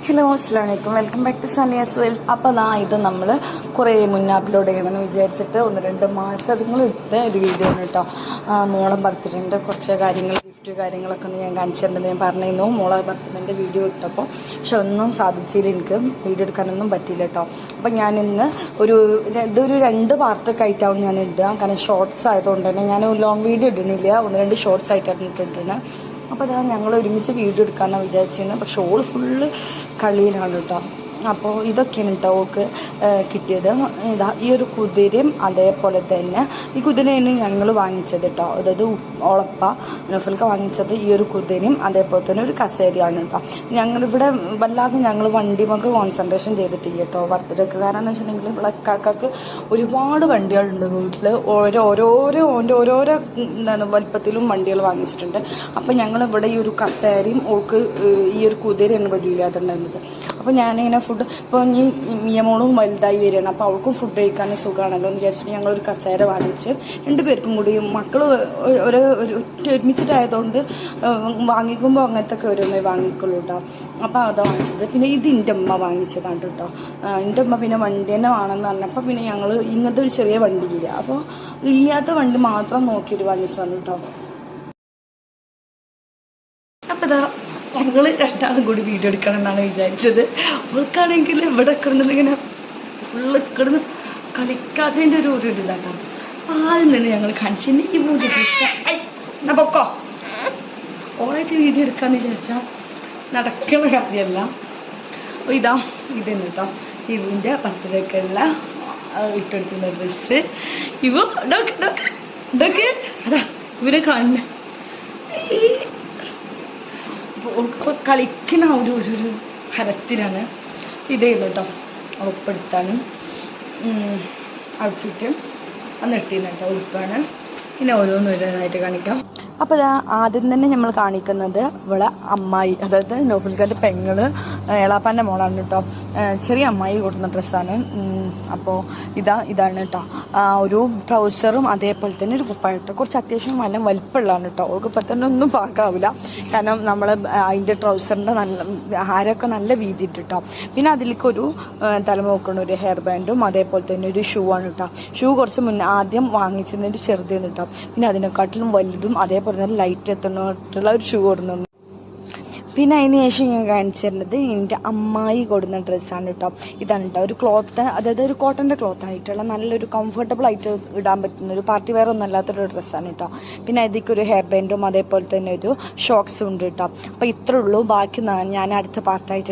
Hello അസ്സലാമലൈക്കും, welcome back to സനിയാസ് world. അപ്പോൾ ഇത് നമ്മൾ കുറേ മുന്നേ അപ്ലോഡ് ചെയ്യണമെന്ന് വിചാരിച്ചിട്ട് 1-2 മാസങ്ങൾ എടുത്ത ഒരു വീഡിയോ ആണ് കേട്ടോ. മോളെ ബർത്ത്ഡേൻ്റെ കുറച്ച് കാര്യങ്ങൾ, ഗിഫ്റ്റ് കാര്യങ്ങളൊക്കെ ഒന്ന് ഞാൻ കാണിച്ചിട്ടുണ്ടെന്ന് ഞാൻ പറഞ്ഞിരുന്നു മോളെ ബർത്ത്ഡേൻ്റെ വീഡിയോ ഇട്ടപ്പോൾ. പക്ഷെ ഒന്നും സാധിച്ചില്ല, എനിക്ക് വീഡിയോ എടുക്കാനൊന്നും പറ്റിയില്ല കേട്ടോ. അപ്പം ഞാനിന്ന് ഇതൊരു 2 പാർട്ടൊക്കെ ആയിട്ടാണ് ഞാൻ ഇടുക. കാരണം ഷോർട്സ് ആയതുകൊണ്ട് തന്നെ ഞാൻ ലോങ് വീഡിയോ ഇടണില്ല, 1-2 ഷോർട്സ് ആയിട്ടാണ് ഇട്ടിട്ടുണ്ട്. അപ്പോൾ അതാ ഞങ്ങൾ ഒരുമിച്ച് വീഡിയോ എടുക്കാമെന്നാണ് വിചാരിച്ചിരുന്നത്. പക്ഷെ ഓൾ ഫുള്ള് കളിയിലാണ് കേട്ടോ. അപ്പോൾ ഇതൊക്കെയാണ് കേട്ടോ ഓൾക്ക് കിട്ടിയത്. ഇതാ ഈ ഒരു കുതിരയും അതേപോലെ തന്നെ ഈ കുതിരയാണ് ഞങ്ങൾ വാങ്ങിച്ചത് കേട്ടോ. അതായത് ഓളപ്പ നഫൽക്ക വാങ്ങിച്ചത് ഈ ഒരു കുതിരയും അതേപോലെ തന്നെ ഒരു കസേരയാണ് കേട്ടോ. ഞങ്ങളിവിടെ വല്ലാതെ ഞങ്ങൾ വണ്ടിമൊക്കെ കോൺസെൻട്രേഷൻ ചെയ്തിട്ടില്ല കേട്ടോ ബർത്ത്ഡേക്ക്. കാരണം എന്ന് വെച്ചിട്ടുണ്ടെങ്കിൽ ഇവിടെ കാക്കാക്ക് ഒരുപാട് വണ്ടികളുണ്ട് വീട്ടിൽ. ഓരോരോ വലിപ്പത്തിലും വണ്ടികൾ വാങ്ങിച്ചിട്ടുണ്ട്. അപ്പം ഞങ്ങളിവിടെ ഈ ഒരു കസേരയും ഓൾക്ക് ഈ ഒരു കുതിരയാണ് ഇവിടെ ഇല്ലാതുണ്ടായിരുന്നത്. അപ്പോൾ ഞാനിങ്ങനെ ഫുഡ് ഇപ്പോൾ ഈ മിയമോളും വലുതായി വരികയാണ്, അപ്പോൾ അവൾക്കും ഫുഡ് കഴിക്കാൻ സുഖമാണല്ലോ എന്ന് വിചാരിച്ചിട്ട് ഞങ്ങളൊരു കസേര വാങ്ങിച്ച് 2 പേർക്കും കൂടി. മക്കൾ ഒരുമിച്ചിട്ടായതുകൊണ്ട് വാങ്ങിക്കുമ്പോൾ അങ്ങനത്തെ ഒക്കെ ഓരോന്നേ വാങ്ങിക്കുള്ളൂ കേട്ടോ. അപ്പോൾ അതാണ് വാങ്ങിച്ചത്. പിന്നെ ഇത് എൻ്റെ അമ്മ വാങ്ങിച്ചതാണ് കേട്ടോ. എൻ്റെ അമ്മ പിന്നെ വണ്ടി തന്നെ വേണമെന്ന് പറഞ്ഞപ്പോൾ പിന്നെ ഞങ്ങൾ ഇങ്ങനത്തെ ഒരു ചെറിയ വണ്ടിയില്ല, അപ്പോൾ ഇല്ലാത്ത വണ്ടി മാത്രം നോക്കിയിട്ട് വാങ്ങിച്ചതാണ് കേട്ടോ. അപ്പോൾ ഇതാ ഞങ്ങൾ 2 കൂടി വീഡിയോ എടുക്കണം എന്നാണ് വിചാരിച്ചത്. അവൾക്കാണെങ്കിൽ ഇവിടെ കിടന്നിങ്ങനെ ഫുള്ള് കിടന്ന് കളിക്കാത്തതിൻ്റെ ഒരു ഇതാട്ടോ. ആദ്യം തന്നെ ഞങ്ങൾ കാണിച്ചു ഈ വീഡിയോ പൊക്കോ ഓളായിട്ട് വീഡിയോ എടുക്കാമെന്ന് വിചാരിച്ചാൽ നടക്കുന്ന കാര്യമല്ല. ഇതാ ഇതെന്ന് കേട്ടോ ഇവൻ്റെ ബർത്ത്ഡേക്കുള്ള ഇട്ടെടുക്കുന്ന ഡ്രസ്സ്. അതാ ഇവരെ കാണുന്ന കളിക്കുന്ന ഒരു ഹരത്തിലാണ്. ഇതായിരുന്നു കേട്ടോ ഉൾപ്പെടുത്താണ് ഔട്ട്ഫിറ്റ്. അന്ന് ഇട്ടിരുന്ന കേട്ടോ ഉടുപ്പാണ്. പിന്നെ ഓരോന്നോരോന്നായിട്ട് കാണിക്കാം. അപ്പോൾ ആദ്യം തന്നെ നമ്മൾ കാണിക്കുന്നത് ഇവിടെ അമ്മായി, അതായത് നൗഫൽഖാൻ്റെ പെങ്ങള് എളാപ്പാൻ്റെ മോളാണ് കേട്ടോ. ചെറിയ അമ്മായി കൊടുക്കുന്ന ഡ്രസ്സാണ്. അപ്പോൾ ഇതാണ് കേട്ടോ ഒരു ട്രൗസറും അതേപോലെ തന്നെ ഒരു കുപ്പായിട്ട് കുറച്ച് അത്യാവശ്യം നല്ല വലിപ്പമുള്ളതാണ് കേട്ടോ. അവർക്ക് ഇപ്പം തന്നെ ഒന്നും പാകാവില്ല, കാരണം നമ്മൾ അതിൻ്റെ ട്രൗസറിൻ്റെ ഹാരമൊക്കെ നല്ല വീതി ഇട്ടിട്ടോ. പിന്നെ അതിലേക്കൊരു തലമുക്കുന്ന ഒരു ഹെയർ ബാൻഡും അതേപോലെ തന്നെ ഒരു ഷൂ ആണ് കേട്ടോ. ഷൂ കുറച്ച് മുന്നേ ആദ്യം വാങ്ങിച്ചിരുന്നൊരു ചെറുതെന്ന് കേട്ടോ. പിന്നെ അതിനെക്കാട്ടിലും വലുതും അതേപോലെ തന്നെ ലൈറ്റ് എത്തുന്നിട്ടുള്ള ഒരു ഷൂ കൊടുക്കുന്നുണ്ട്. പിന്നെ അതിന് ശേഷം ഞാൻ കാണിച്ചു തരുന്നത് എൻ്റെ അമ്മായി കൊടുക്കുന്ന ഡ്രസ്സാണ് കേട്ടോ. ഇതാണ് കേട്ടോ ഒരു ക്ലോത്ത്, അതായത് ഒരു കോട്ടൻ്റെ ക്ലോത്ത് ആയിട്ടുള്ള നല്ലൊരു കംഫർട്ടബിൾ ആയിട്ട് ഇടാൻ പറ്റുന്ന ഒരു പാർട്ടി വെയർ ഒന്നും അല്ലാത്തൊരു ഡ്രസ്സാണ് കേട്ടോ. പിന്നെ അതിലേക്ക് ഒരു ഹെയർ ബാൻഡും അതേപോലെ തന്നെ ഒരു ഷോക്സും ഉണ്ട് കേട്ടോ. അപ്പോൾ ഇത്രേ ഉള്ളൂ. ബാക്കി ഞാൻ അടുത്ത പാർട്ടായിട്ട്